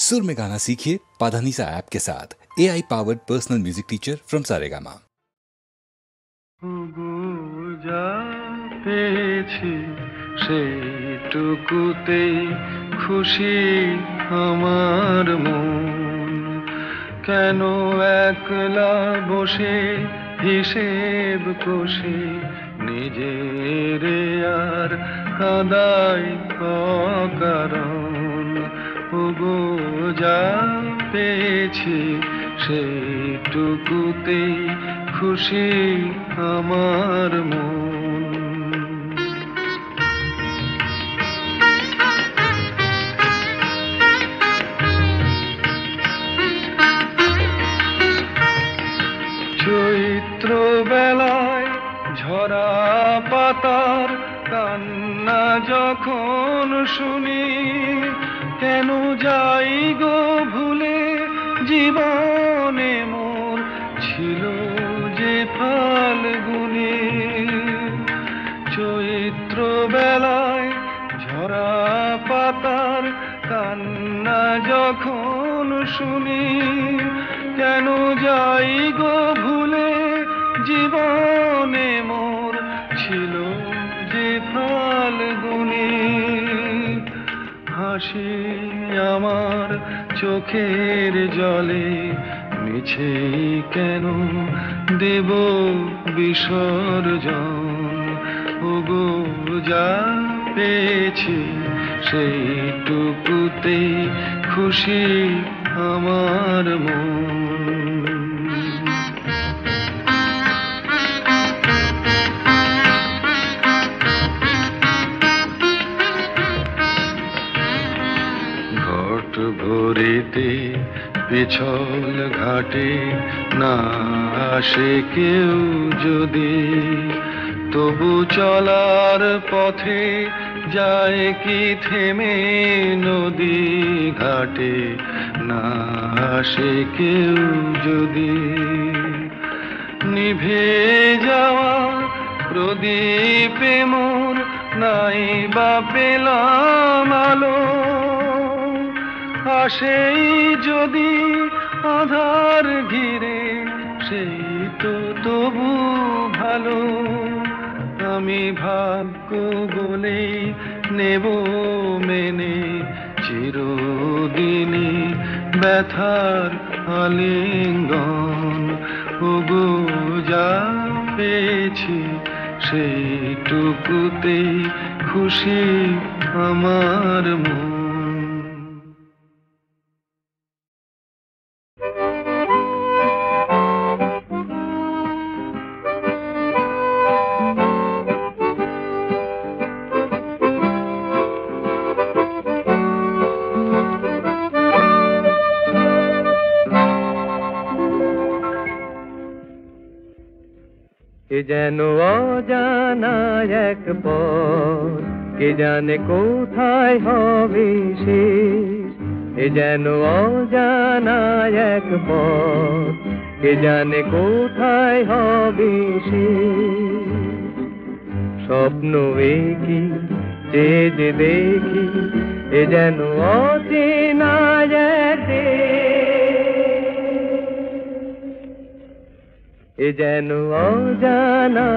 सुर में गाना सीखिए पाधानीसा ऐप के साथ। AI powered personal music teacher from Saregama. যা পেয়েছি সেইটুকুতেই খুশি আমার মন, কেন একলা বসে হিসেব কষে নিজের আর কাঁদাই অকারণ। ওগো যা পেয়েছি সেইটুকুতেই খুশি আমার মন। চৈত্র বেলায় ঝরা পাতার কান্না যখন শুনি, কেন যাই গো ভুলে জীবনে মোর ছিল যে ফাল্গুনে। চৈত্র বেলায় ঝরা পাতার কান্না যখন শুনি, কেন যাই গো ভুলে জীবনে মোর ছিল যে ফাল্গুনে। হাসি আমার চোখের জলে মিছে কেন দেব বিসর্জন। ওগো যা পেয়েছি সেইটুকুতেই খুশি আমার মন। ঘট ভরিতে পিছল ঘাটে না আসে কেউ যদি, তবু চলার পথে যায় কি থেমে নদী ঘাটে না আসে কেউ যদি। নিভে যাওয়া প্রদীপে মোর নাই বা পেলাম আলো, আসেই যদি আধার ঘিরে সেই তো তবু ভালো। আমি ভাগ্য বলেই নেব মেনে চিরদিনই ব্যথার আলিঙ্গন। ওগো যা পেয়েছি সেইটুকুতেই খুশি আমার মন। এ যেন অজানা এক পথ, কে জানে কোথায় হবে শেষ। এ যেন অজানা এক পথ, কে জানে কোথায় হবে শেষ। স্বপ্ন একি চেয়ে যে দেখি, এ যেন অচেনা এক এ যেন অজানা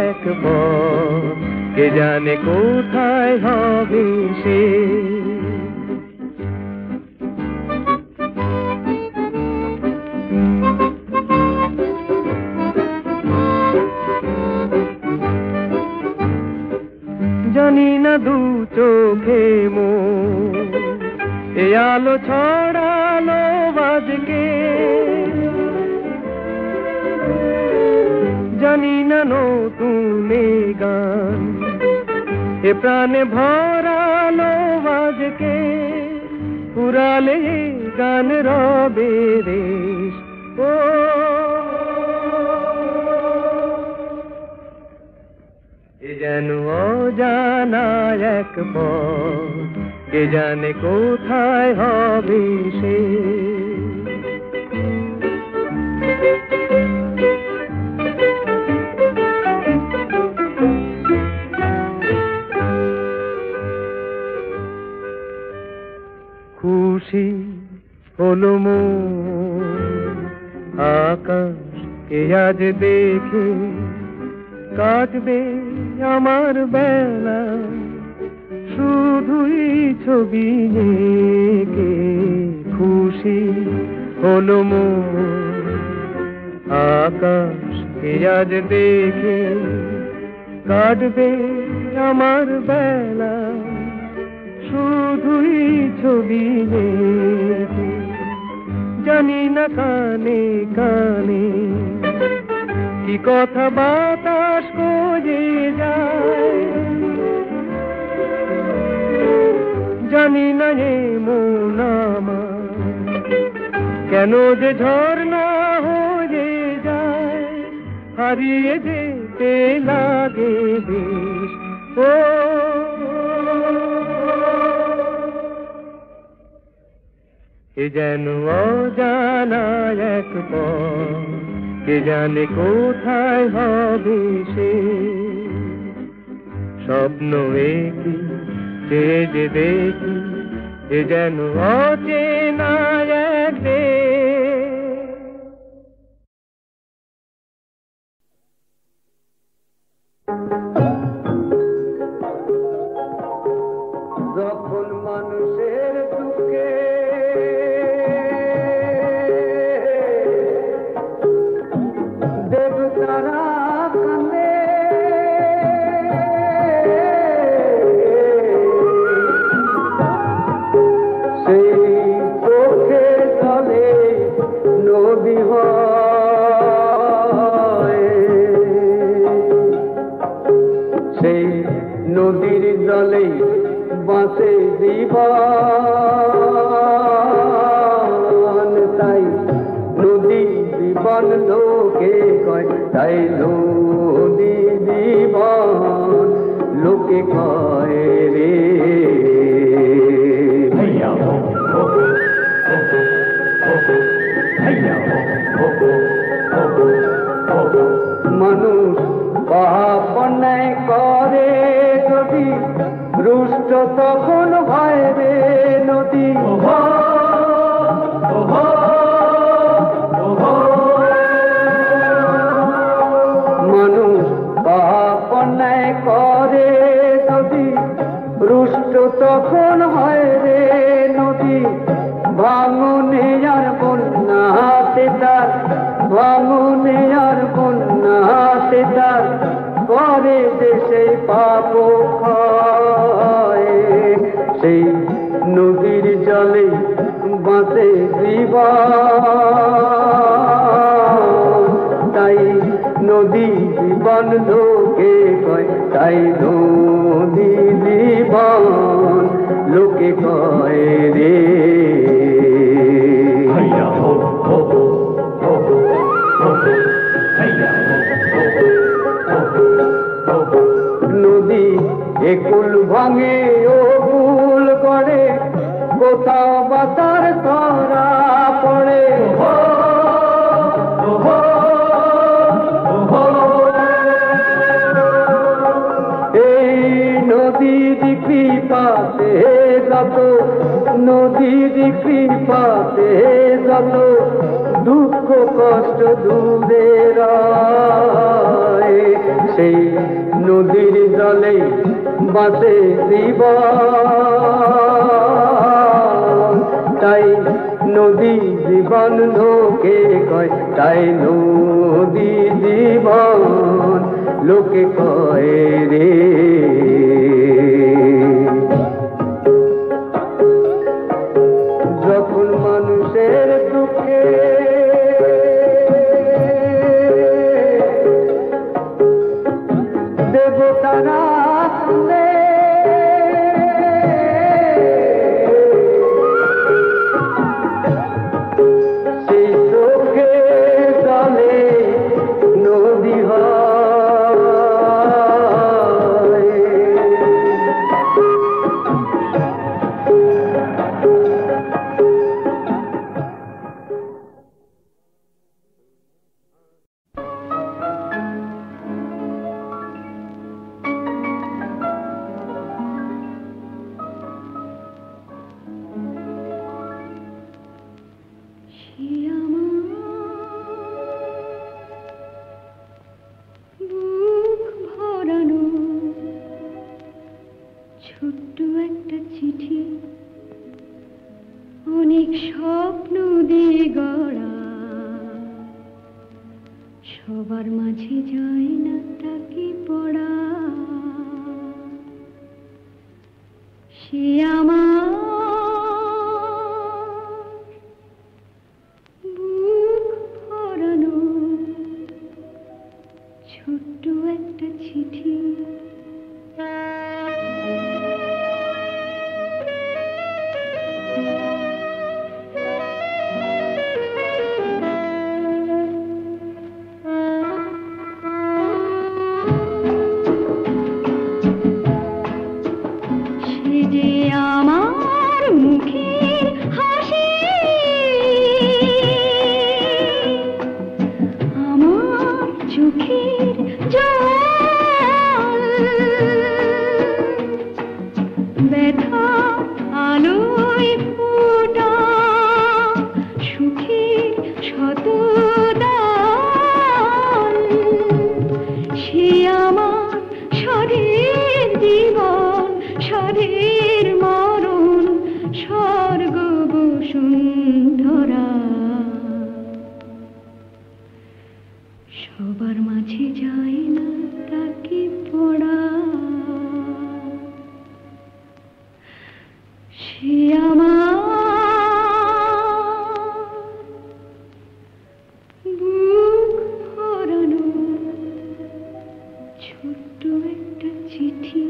এক পথ, কে জানে কোথায় হবে শেষ। জানি না দু চোখে মোর এ আলো ছড়ালো বাজকে, জানি না নতুন গান এ প্রাণে ভরালো আজকে। পুরালে গান রবে রেশ, ও এ যেন অজানা এক পথ, কে জানে কোথায় হবে শেষ। খুশি হলো মন আকাশকে আজ দেখে কাটবে আমার বেলা শুধুই ছবি এঁকে খুশি হলো মন আকাশকে আজ দেখে কাটবে আমার বেলা শুধুই ছবি এঁকে জানি না কানে কানে কি কথা বাতাস করে যায় জানি না এমন আমার কেন যে ঝর্ণা হয়ে যায় হারিয়ে যেতে লাগে বেশ ও কে যেন অজানা এক পথ কে জানে কোথায় হবে সে স্বপ্ন একই চেয়ে যে দেখি এ যেন অচেনা এক দেশ। যখন মানুষের দুঃখে দেবতারা কান্দে সেই চোখে জলে নদী হয় সেই নদীর জলে বাঁচে জীবন তাই নদী জীবন লোকে কয় তাই নদী জীবন লোকে কয় রে মানুষ পাপ অন্যায় করে যদি রুষ্ট তখন হয় রে নদী মানুষ পাপ অন্যায় করে যদি রুষ্ট তখন হয় রে নদী ভাঙনে আর বন্যাতে তার ভাঙনে আর বন্যাতে তার করে দেশে পাপ খায় সেই নদীর জলে বাঁচে জীবন তাই নদী জীবন লোকে কয় তাই নদী জীবন লোকে কয় রে নদী একুল ভাঙে ও কুল করে কোথাও বাতার ধরা পড়ে এই নদীর কৃপাতে যত নদীর কৃপাতে যত দুঃখ কষ্ট দূরে রয় সেই নদীর জলে বাঁচে জীবন তাই নদী জীবন লোকে কয় তাই নদী জীবন লোকে কয় রে যখন মানুষের দুঃখে দেবতারা সেই চোখে জলে নদী হয় অনেক স্বপ্ন দিয়ে গড়া সবার মাঝে যায় না তাকে পড়া সে আমার বুক ভরানো ছোট্ট একটা চিঠি সবার মাঝে যায় না তাকে পড়া সে আমার বুক ভরানো ছোট্ট একটা চিঠি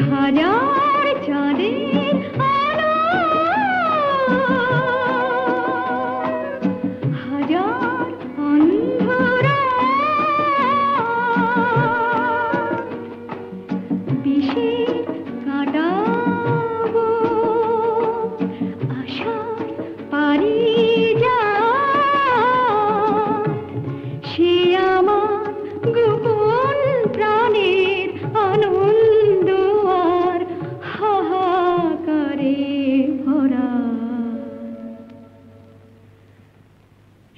হাজার চাঁদের আলো হাজার অন্ধরা বিষের কাটাবো আশার পারি যা সে আমার গোপন প্রাণের আনন্দ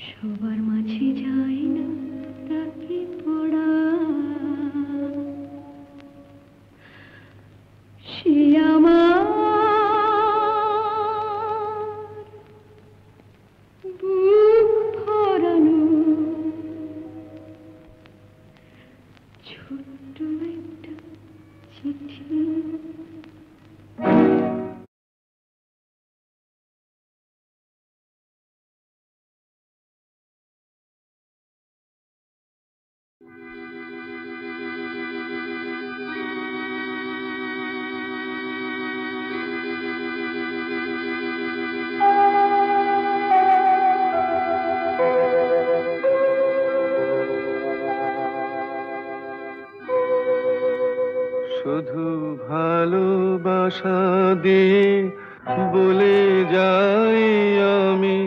সবার মাঝে যায় না তাকে পড়া সে আমার বুক ভরানো ছোট্ট একটা চিঠি শুধু ভালোবাসা দিয়ে বলে যাই আমি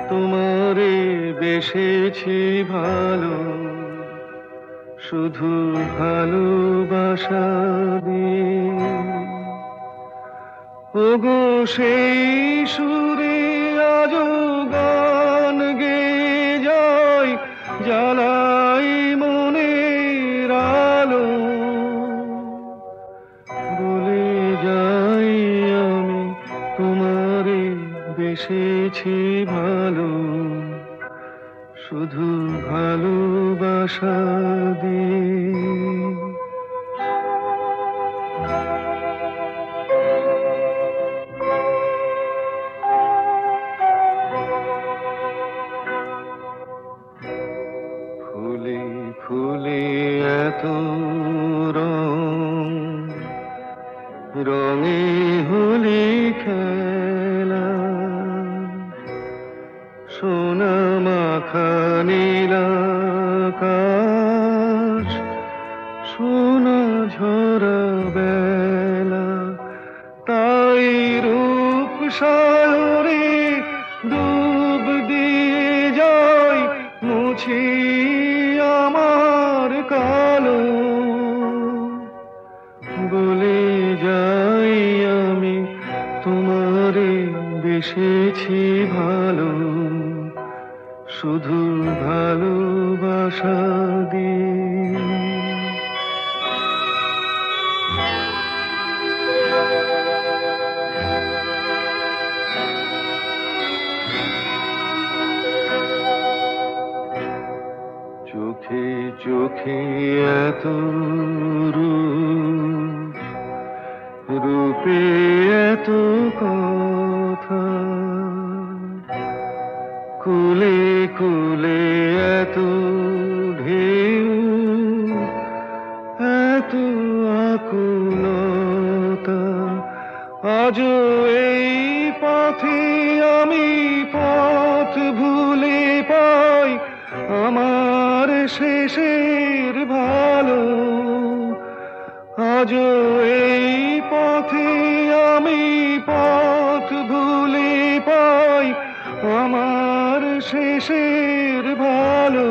তোমারে বেসেছি ভালো শুধু ভালোবাসা দিয়ে ওগো সেই সুরে আজো গান গেয়ে যায় জ্বালাই মনের আলো বলে যাই আমি তোমারে বেসেছি ভালো শুধু ভালোবাসা দিয়ে ফুলে ফুলে এত রং রঙে হোলি খেলা সোনা মাখা নীল আকাশ সোনা ঝরা বেলা তাই রূপ সাগরে ডুব দিয়ে মুছি আমার কালো, বলে যাই আমি তোমারে বেসেছি ভালো, শুধু ভালোবাসা দিয়ে। চোখে চোখে এত রূপ, রূপে এত কথা, কুলে কুলে এত ঢেউ, এত আকুলতা। আজও এই পথে আমি পথ ভুলে পাই আমার শেষের ভালো। আজও এই পথে আমি পথ ভুলে পাই আমার শেষের ভালো,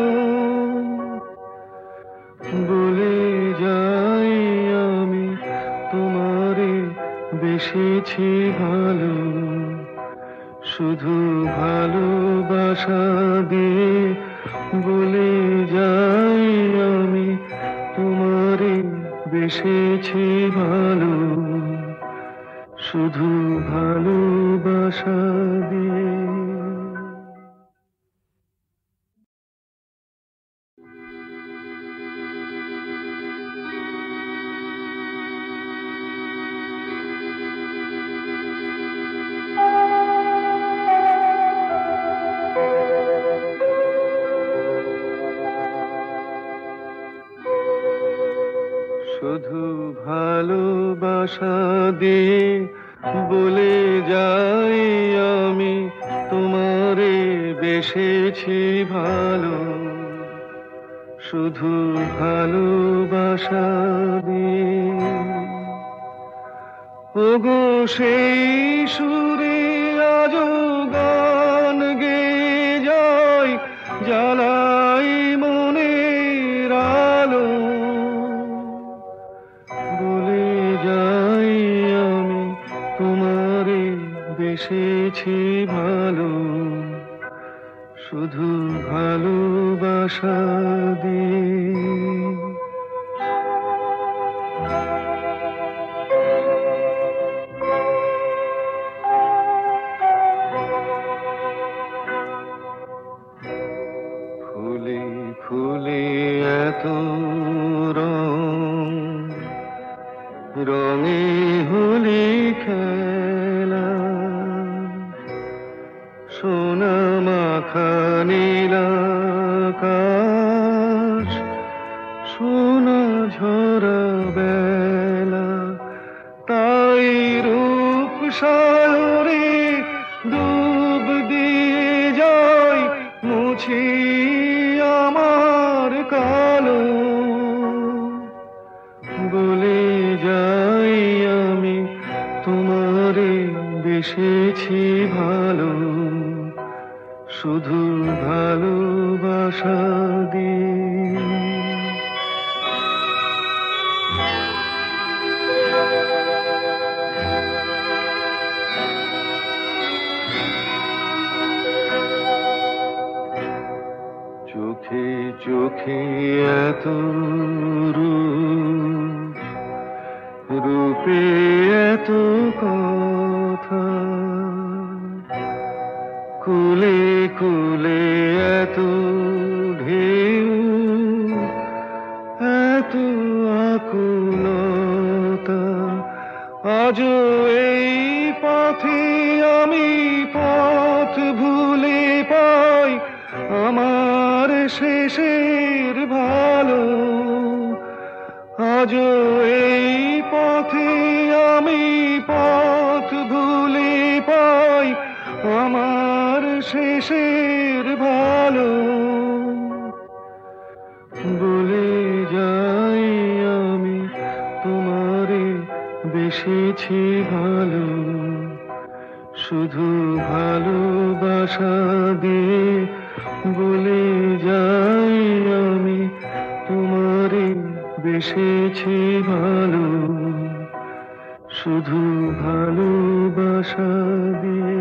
বলে যাই আমি তোমারে বেসেছি ভালো, শুধু ভালোবাসা দিয়ে। বলে যাই আমি তোমারে বেসেছি ভালো, শুধু ভালোবাসা দিয়ে। শুধু ভালোবাসা দিয়ে বলে যাই আমি তোমারে বেসেছি ভালো, শুধু ভালোবাসা দিয়ে। ওগো সেই সুরে আজো গান গেয়ে যায়, জ্বালাই মনের আলো, বলে যাই আমি তোমারে বেসেছি ভালো, শুধু ভালোবাসা দিয়ে। ফুলে ফুলে এত রং, রঙে হোলি খেলা, সোনা মাখা নীল আকাশ, সোনা ঝরা বেলা। তাই রূপ সাগরে ডুব দিয়ে যাই, মুছি আমার কালো, বলে যাই আমি তোমারে বেসেছি ভালো, শুধু ভালোবাসা দিয়ে। চোখে চোখে এত রূপ, রূপে এত কথা, কুলে কুলে এত ঢেউ, এত আকুলতা। আজও এই পথে আমি পথ ভুলে পাই আমার শেষের ভালো। আজও এই পথে আমি পথ ভুলে পাই আমার শেষের ভালো, বলে যাই আমি তোমারে বেসেছি ভালো, শুধু ভালোবাসা দিয়ে। বলে যাই বেসেছি ভালো, শুধু ভালোবাসা দিয়ে।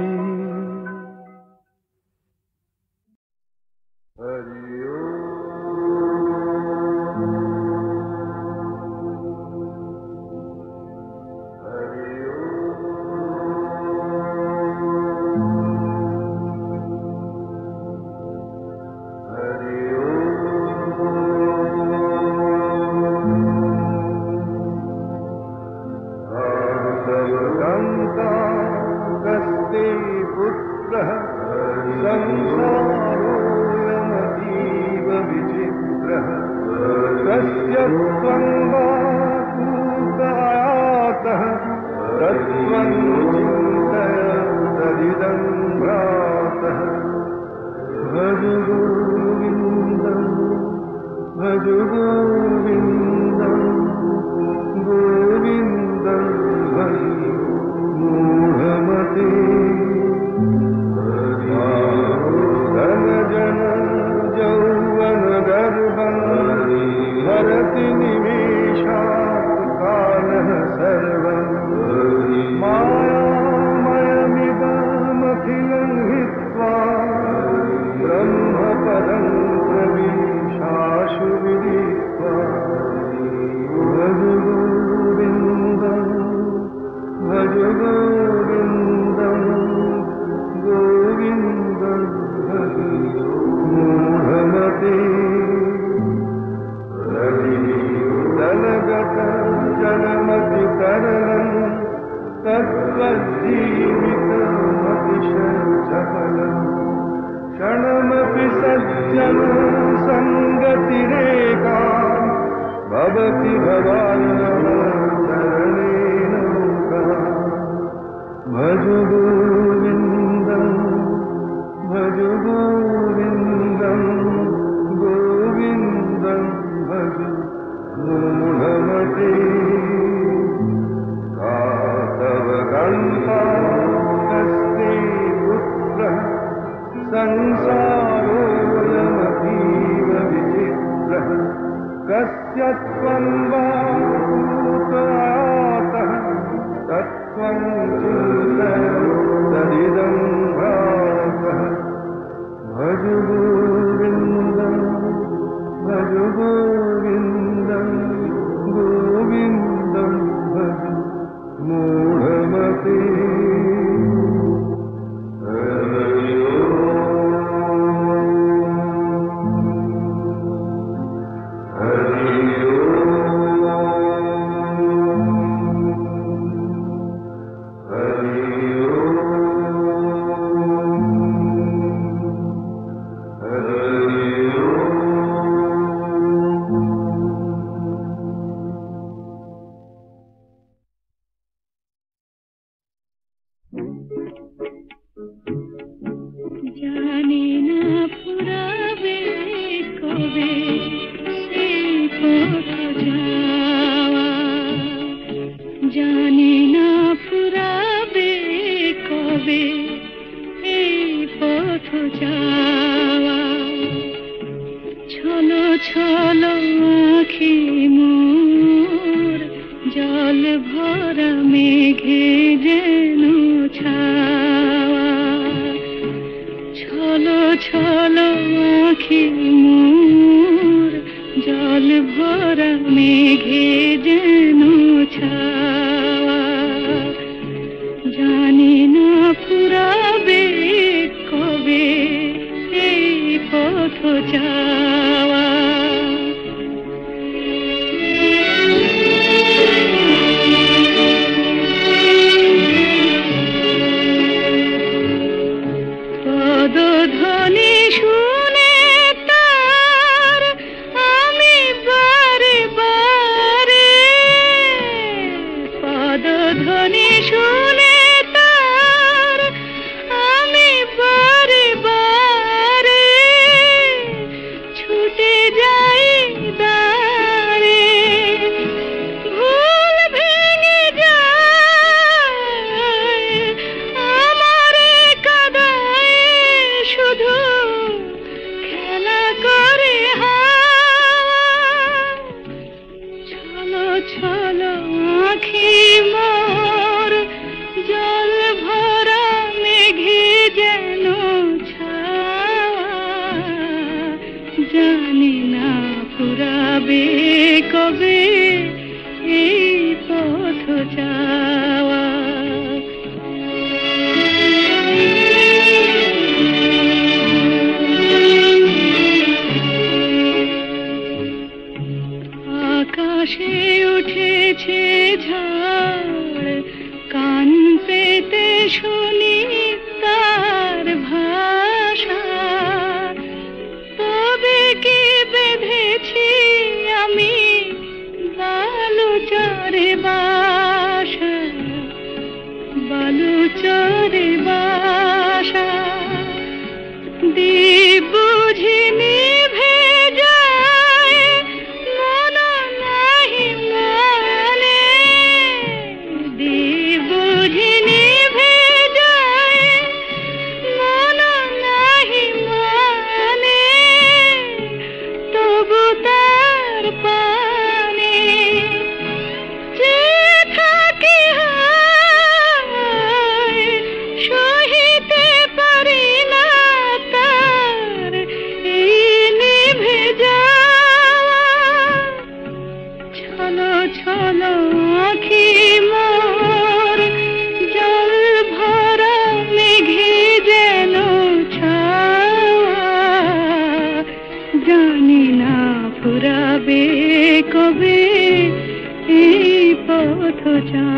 ছুটে জানি না ফুরাবে কবে এই পথ যাওয়া। আকাশে উঠেছে ঝড়, কান পেতে শুনি তার ভাষা, তবে কি বেঁধেছি আমি বালুচরে বাসা, বালুচরে বাসা। দ্বীপ বুঝি নিভে যায়, মন নাহি মানে, দ্বীপ বুঝি নিভে যায়, মন নাহি মানে, তবু তার পানে যে থাকি হায়, সহিতে পারি না তার এই নিভে যাওয়া। ছলো ছলো আঁখি মোর, জল ভরা মেঘে যেন ছাওয়া, জানি না ফুরাবে কবে এই পথ যাওয়া।